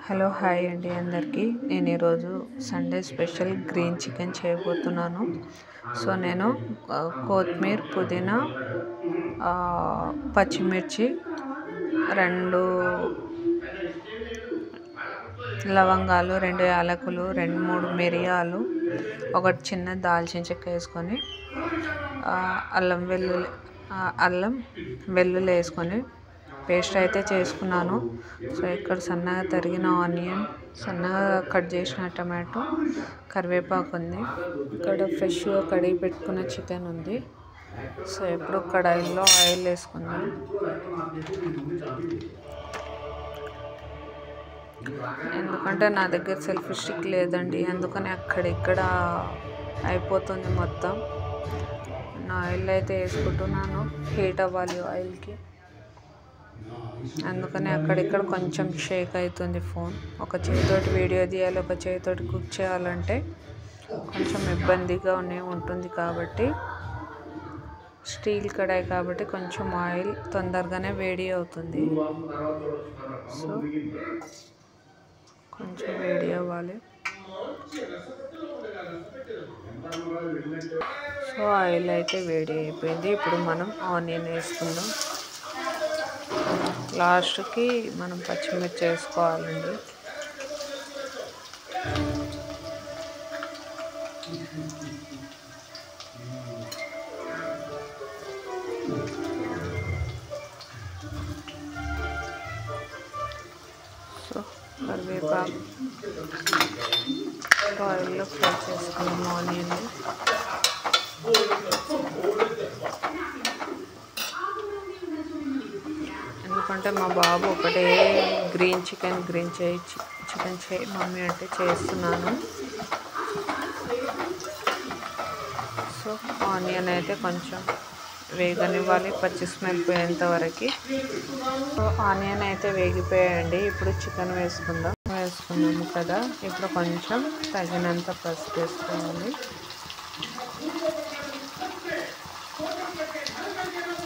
Hello hi అండి అందరికీ. నేను ఈరోజు సండే స్పెషల్ గ్రీన్ చికెన్ చేయబోతున్నాను. సో నేను కొత్తిమీర, పుదీనా, పచ్చిమిర్చి, 2 లవంగాలు, 2 యాలకులు, 2-3 మిరియాలు, 1 చిన్న దాల్చిన చెక్క వేసుకొని అల్లం వెల్లుల్లి వేసుకొని పేస్ట్ అయితే చేసుకున్నాను. సో ఇక్కడ సన్నగా తరిగిన ఆనియన్, సన్నగా కట్ చేసిన టమాటో, కరివేపాకు ఉంది. ఇక్కడ ఫ్రెష్గా కడిగి పెట్టుకున్న చికెన్ ఉంది. సో ఇప్పుడు కడాయిలో ఆయిల్ వేసుకుందాం. ఎందుకంటే నా దగ్గర సెల్ఫీ స్టిక్ లేదండి, అందుకని అక్కడిక్కడ అయిపోతుంది మొత్తం. నా ఆయిల్ అయితే వేసుకుంటున్నాను. హీట్ అవ్వాలి ఆయిల్కి, అందుకని అక్కడిక్కడ కొంచెం షేక్ అవుతుంది ఫోన్. ఒక చేతితోటి వీడియో తీయాలి, ఒక చేతితోటి కుక్ చేయాలంటే కొంచెం ఇబ్బందిగా ఉంటుంది. కాబట్టి స్టీల్ కడాయి కాబట్టి కొంచెం ఆయిల్ తొందరగానే వేడి అవుతుంది. సో కొంచెం వేడి అవ్వాలి. సో ఆయిల్ అయితే వేడి అయిపోయింది. ఇప్పుడు మనం ఆనియన్ వేసుకుందాం. లాస్ట్కి మనం పచ్చిమిర్చి వేసుకోవాలండి. సో కరివేపాకు ఆయిల్లో ఫ్రై చేసుకున్నాం ఆనియన్. ఎందుకంటే మా బాబు ఒకటే గ్రీన్ చికెన్ చేయి మమ్మీ అంటే చేస్తున్నాను. సో ఆనియన్ అయితే కొంచెం వేగనివ్వాలి, పచ్చి స్మెల్ పోయేంత వరకు. సో ఆనియన్ అయితే వేగిపోయాయండి. ఇప్పుడు చికెన్ వేసుకున్నాము కదా. ఇప్పుడు కొంచెం తగినంత పసుపు వేసుకోవాలి,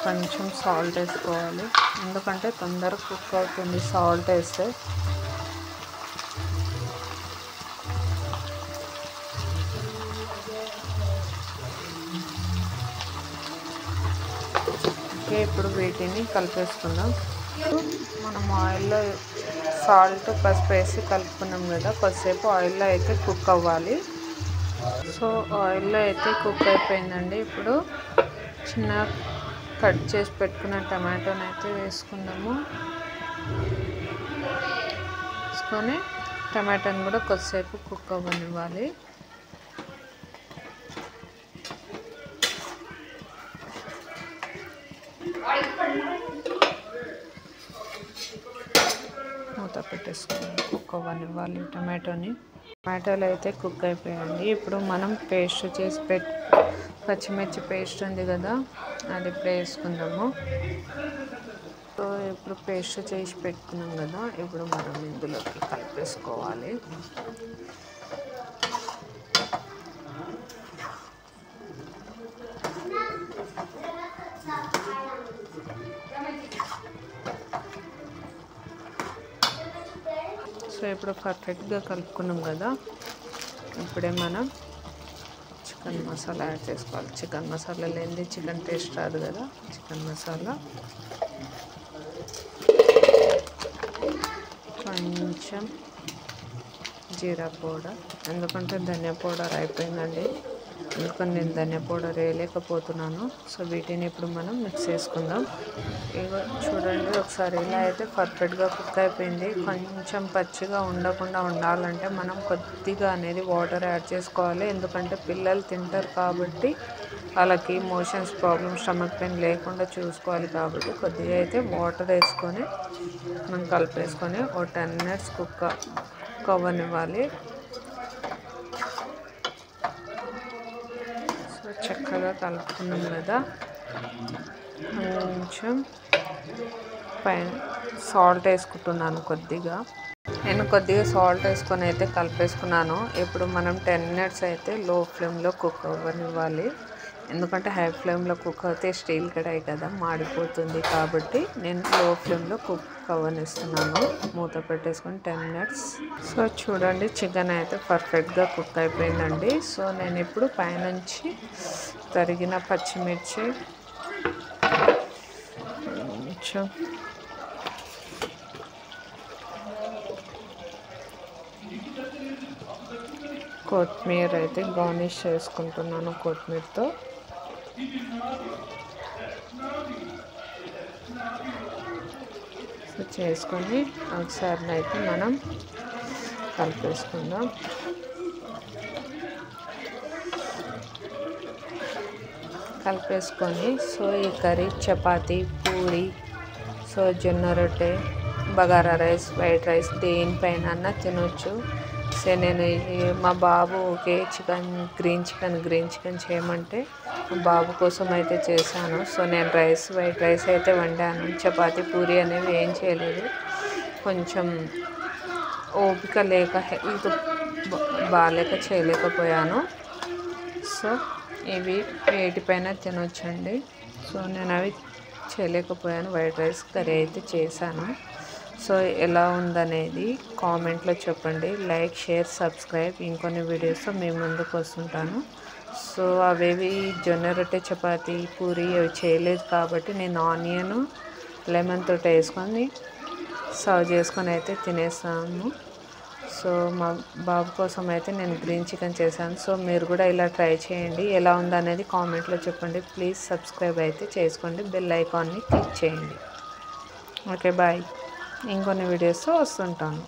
కొంచెం సాల్ట్ వేసుకోవాలి. ఎందుకంటే తొందరగా కుక్ అవుతుంది సాల్ట్ వేస్తే. ఓకే, ఇప్పుడు వీటిని కలిపేసుకుందాం. మనం ఆయిల్లో సాల్ట్, పసుపు వేసి కలుపుకున్నాం కదా, కొద్దిసేపు ఆయిల్లో అయితే కుక్ అవ్వాలి. సో ఆయిల్లో అయితే కుక్ అయిపోయిందండి. ఇప్పుడు చిన్న కట్ చేసి పెట్టుకున్న టమాటోని అయితే వేసుకుందాము. వేసుకొని టమాటోని కూడా కొద్దిసేపు కుక్ అవ్వనివ్వాలి. మూత పెట్టేసుకొని కుక్ అవ్వనివ్వాలి టమాటోని. టమాటోలు అయితే కుక్ అయిపోయాయండి. ఇప్పుడు మనం పేస్ట్ చేసి పచ్చిమిర్చి పేస్ట్ ఉంది కదా, అది ఇప్పుడు వేసుకుందాము. సో ఇప్పుడు పేస్ట్ చేసి పెట్టుకున్నాం కదా, ఇప్పుడు మనం ఇందులోకి కలిపేసుకోవాలి. సో ఇప్పుడు పర్ఫెక్ట్గా కలుపుకున్నాం కదా, ఇప్పుడే మనం చికెన్ మసాలా యాడ్ చేసుకోవాలి. చికెన్ మసాలా లేనిది చికెన్ టేస్ట్ రాదు కదా. చికెన్ మసాలా, కొంచెం జీరా పౌడర్, ఎందుకంటే ధనియా పౌడర్ అయిపోయిందండి, ఎందుకంటే నేను ధనియా పౌడర్ వేయలేకపోతున్నాను. సో వీటిని ఇప్పుడు మనం మిక్స్ చేసుకుందాం. ఇగో చూడండి ఒకసారి, ఇలా అయితే పర్ఫెక్ట్గా కుక్ అయిపోయింది. కొంచెం పచ్చిగా ఉండకుండా ఉండాలంటే మనం కొద్దిగా అనేది వాటర్ యాడ్ చేసుకోవాలి. ఎందుకంటే పిల్లలు తింటారు కాబట్టి వాళ్ళకి మోషన్స్ ప్రాబ్లమ్, స్టమక్ పెయిన్ లేకుండా చూసుకోవాలి కాబట్టి కొద్దిగా అయితే వాటర్ వేసుకొని మనం కలిపేసుకొని ఒక 10 minutes కుక్ అవ్వనివ్వాలి. సో చక్కగా కలుపుకున్నాం కదా. కొంచెం పైన సాల్ట్ వేసుకుంటున్నాను కొద్దిగా. నేను కొద్దిగా సాల్ట్ వేసుకొని అయితే కలిపేసుకున్నాను. ఇప్పుడు మనం 10 minutes అయితే లో ఫ్లేమ్లో కుక్ అవ్వనివ్వాలి. ఎందుకంటే హై ఫ్లేమ్లో కుక్ అయితే స్టీల్ కడాయి కదా, మాడిపోతుంది. కాబట్టి నేను లో ఫ్లేమ్లో కుక్ అవ్వనిస్తున్నాను. మూత పెట్టేసుకొని 10 మినిట్స్. సో చూడండి, చికెన్ అయితే పర్ఫెక్ట్గా కుక్ అయిపోయిందండి. సో నేను ఇప్పుడు పైనుంచి తరిగిన పచ్చిమిర్చి, కొంచెం కొత్తిమీర అయితే గార్నిష్ చేసుకుంటున్నాను కొత్తిమీరతో. సో చేసుకొని ఒకసారి అయితే మనం కలిపేసుకుందాం. కలిపేసుకొని సో ఈ కర్రీ చపాతీ, పూరి, సో జొన్న రొట్టె, బగారా రైస్, వైట్ రైస్ దేనిపైన తినొచ్చు. సో నేను మా బాబుకి గ్రీన్ చికెన్ చేయమంటే మా బాబు కోసం అయితే చేశాను. సో నేను వైట్ రైస్ అయితే వండాను. చపాతీ, పూరి అనేవి ఏం చేయలేదు. కొంచెం ఓపిక లేక, హెల్త్ బాగాలేక చేయలేకపోయాను. సో ఇవి వేటిపైన తినొచ్చండి. సో నేను అవి చేయలేకపోయాను. వైట్ రైస్ కర్రీ అయితే చేశాను. సో ఎలా ఉందనేది కామెంట్లో చెప్పండి. Like, share, subscribe. ఇంకొన్ని వీడియోస్తో మీ ముందుకు వస్తుంటాను. సో అవేవి జొన్న రొట్టె, చపాతీ, పూరి అవి చేయలేదు కాబట్టి నేను ఆనియన్, లెమన్ తోటి వేసుకొని సర్వ్ చేసుకొని అయితే తినేస్తాను. సో మా బాబు కోసం అయితే నేను గ్రీన్ చికెన్ చేశాను. సో మీరు కూడా ఇలా ట్రై చేయండి. ఎలా ఉందనేది కామెంట్లో చెప్పండి. ప్లీజ్ సబ్స్క్రైబ్ అయితే చేసుకోండి. బెల్ ఐకాన్ని క్లిక్ చేయండి. Okay, bye. ఇంకొన్ని వీడియోస్తో వస్తుంటాను.